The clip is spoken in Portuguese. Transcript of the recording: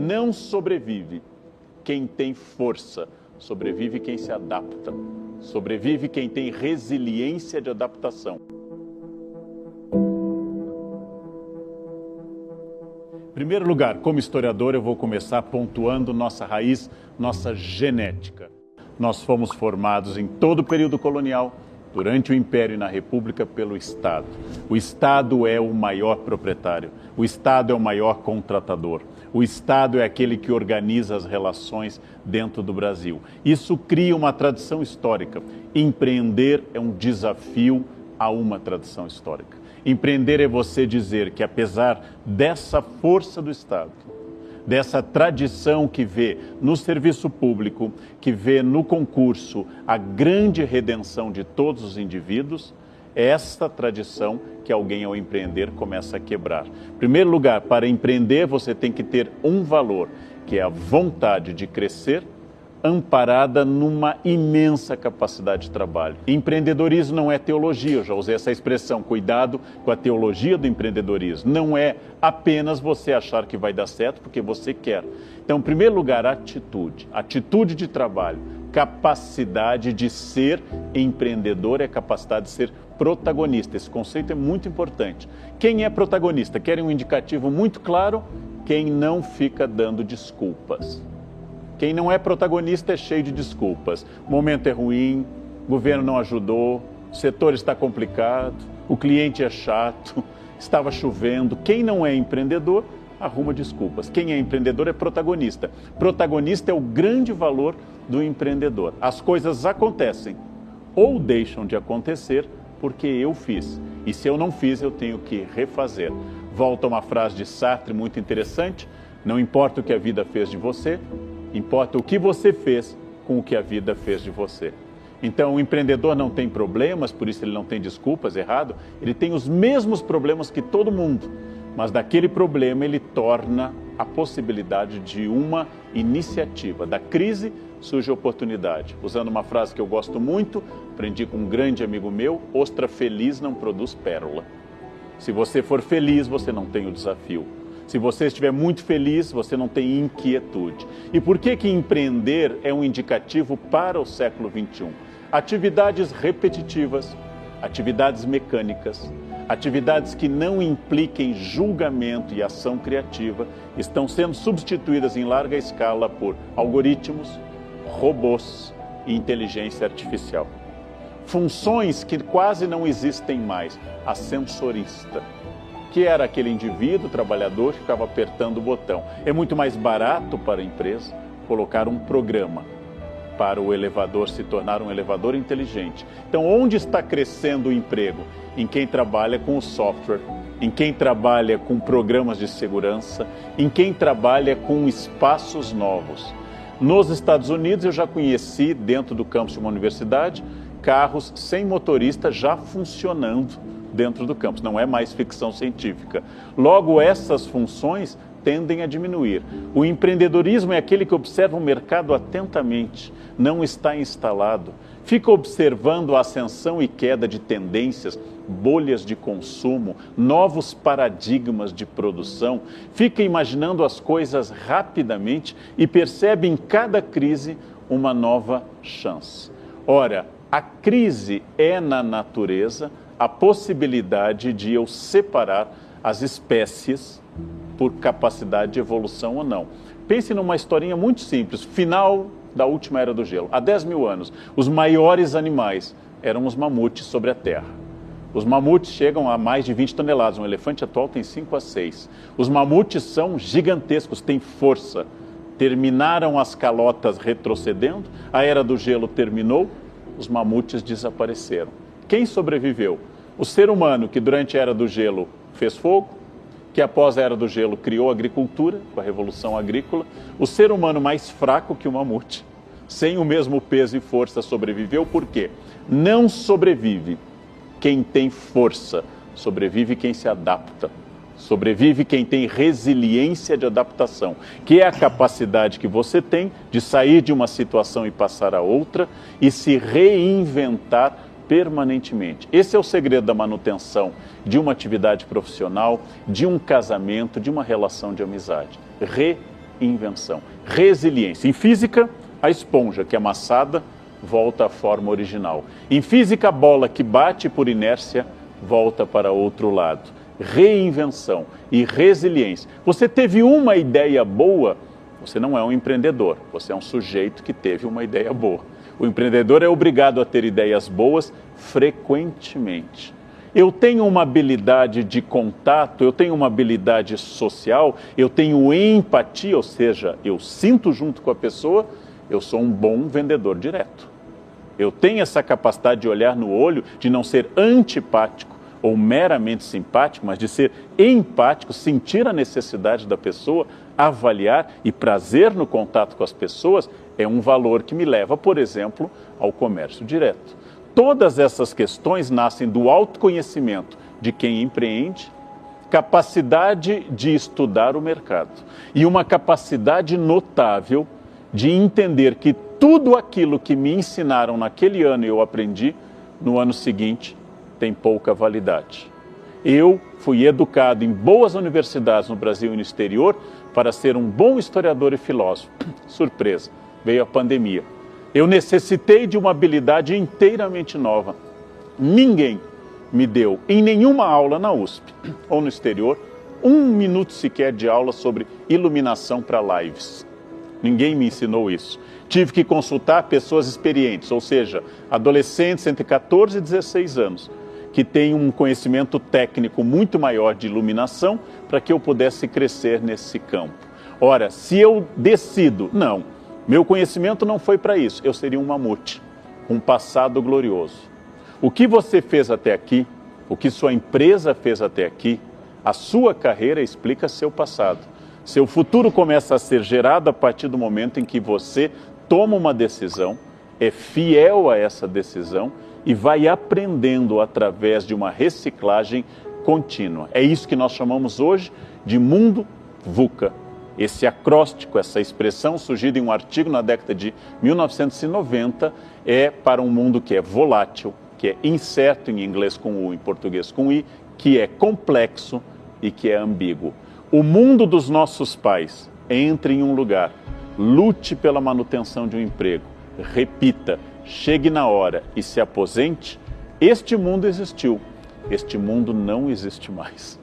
Não sobrevive quem tem força, sobrevive quem se adapta, sobrevive quem tem resiliência de adaptação. Em primeiro lugar, como historiador, eu vou começar pontuando nossa raiz, nossa genética. Nós fomos formados em todo o período colonial, durante o Império e na República, pelo Estado. O Estado é o maior proprietário, o Estado é o maior contratador, o Estado é aquele que organiza as relações dentro do Brasil. Isso cria uma tradição histórica. Empreender é um desafio a uma tradição histórica. Empreender é você dizer que, apesar dessa força do Estado, dessa tradição que vê no serviço público, que vê no concurso a grande redenção de todos os indivíduos, é esta tradição que alguém, ao empreender, começa a quebrar. Em primeiro lugar, para empreender, você tem que ter um valor, que é a vontade de crescer, amparada numa imensa capacidade de trabalho. Empreendedorismo não é teologia, eu já usei essa expressão, cuidado com a teologia do empreendedorismo. Não é apenas você achar que vai dar certo porque você quer. Então, em primeiro lugar, atitude de trabalho, capacidade de ser empreendedor é capacidade de ser protagonista. Esse conceito é muito importante. Quem é protagonista? Querem um indicativo muito claro? Quem não fica dando desculpas. Quem não é protagonista é cheio de desculpas. O momento é ruim, o governo não ajudou, o setor está complicado, o cliente é chato, estava chovendo. Quem não é empreendedor, arruma desculpas. Quem é empreendedor é protagonista. Protagonista é o grande valor do empreendedor. As coisas acontecem ou deixam de acontecer porque eu fiz. E se eu não fiz, eu tenho que refazer. Volta uma frase de Sartre muito interessante: não importa o que a vida fez de você, importa o que você fez com o que a vida fez de você. Então, o empreendedor não tem problemas, por isso ele não tem desculpas, errado. Ele tem os mesmos problemas que todo mundo, mas daquele problema ele torna a possibilidade de uma iniciativa. Da crise surge a oportunidade. Usando uma frase que eu gosto muito, aprendi com um grande amigo meu: ostra feliz não produz pérola. Se você for feliz, você não tem o desafio. Se você estiver muito feliz, você não tem inquietude. E por que empreender é um indicativo para o século XXI? Atividades repetitivas, atividades mecânicas, atividades que não impliquem julgamento e ação criativa estão sendo substituídas em larga escala por algoritmos, robôs e inteligência artificial. Funções que quase não existem mais. Ascensorista, que era aquele indivíduo, trabalhador, que ficava apertando o botão. É muito mais barato para a empresa colocar um programa para o elevador se tornar um elevador inteligente. Então, onde está crescendo o emprego? Em quem trabalha com o software, em quem trabalha com programas de segurança, em quem trabalha com espaços novos. Nos Estados Unidos, eu já conheci, dentro do campus de uma universidade, carros sem motorista já funcionando dentro do campus. Não é mais ficção científica. Logo, essas funções tendem a diminuir. O empreendedorismo é aquele que observa o mercado atentamente, não está instalado, fica observando a ascensão e queda de tendências, bolhas de consumo, novos paradigmas de produção, fica imaginando as coisas rapidamente e percebe em cada crise uma nova chance. Ora, a crise é, na natureza, a possibilidade de eu separar as espécies por capacidade de evolução ou não. Pense numa historinha muito simples, final da última era do gelo. Há 10 mil anos, os maiores animais eram os mamutes sobre a Terra. Os mamutes chegam a mais de 20 toneladas, um elefante atual tem 5 a 6. Os mamutes são gigantescos, têm força. Terminaram as calotas retrocedendo, a era do gelo terminou, os mamutes desapareceram. Quem sobreviveu? O ser humano, que durante a era do gelo fez fogo, que após a era do gelo criou a agricultura, com a revolução agrícola. O ser humano mais fraco que o mamute, sem o mesmo peso e força, sobreviveu. Por quê? Não sobrevive quem tem força, sobrevive quem se adapta. Sobrevive quem tem resiliência de adaptação, que é a capacidade que você tem de sair de uma situação e passar a outra e se reinventar permanentemente. Esse é o segredo da manutenção de uma atividade profissional, de um casamento, de uma relação de amizade. reinvenção. Resiliência. Em física, a esponja que é amassada volta à forma original. Em física, a bola que bate por inércia volta para outro lado. Reinvenção e resiliência. Você teve uma ideia boa, você não é um empreendedor, você é um sujeito que teve uma ideia boa. O empreendedor é obrigado a ter ideias boas frequentemente. Eu tenho uma habilidade de contato, eu tenho uma habilidade social, eu tenho empatia, ou seja, eu sinto junto com a pessoa, eu sou um bom vendedor direto. Eu tenho essa capacidade de olhar no olho, de não ser antipático ou meramente simpático, mas de ser empático, sentir a necessidade da pessoa, avaliar, e prazer no contato com as pessoas é um valor que me leva, por exemplo, ao comércio direto. Todas essas questões nascem do autoconhecimento de quem empreende, capacidade de estudar o mercado e uma capacidade notável de entender que tudo aquilo que me ensinaram naquele ano e eu aprendi, no ano seguinte tem pouca validade. Eu fui educado em boas universidades no Brasil e no exterior para ser um bom historiador e filósofo. Surpresa, veio a pandemia. Eu necessitei de uma habilidade inteiramente nova. Ninguém me deu, em nenhuma aula na USP ou no exterior, 1 minuto sequer de aula sobre iluminação para lives. Ninguém me ensinou isso. Tive que consultar pessoas experientes, ou seja, adolescentes entre 14 e 16 anos, que têm um conhecimento técnico muito maior de iluminação para que eu pudesse crescer nesse campo. Ora, se eu decido, não, meu conhecimento não foi para isso, eu seria um mamute, um passado glorioso. O que você fez até aqui, o que sua empresa fez até aqui, a sua carreira explica seu passado. Seu futuro começa a ser gerado a partir do momento em que você toma uma decisão, é fiel a essa decisão e vai aprendendo através de uma reciclagem contínua. É isso que nós chamamos hoje de mundo VUCA. Esse acróstico, essa expressão surgida em um artigo na década de 1990, é para um mundo que é volátil, que é incerto em inglês com U, em português com I, que é complexo e que é ambíguo. O mundo dos nossos pais, entre em um lugar, lute pela manutenção de um emprego, repita, chegue na hora e se aposente. Este mundo existiu, este mundo não existe mais.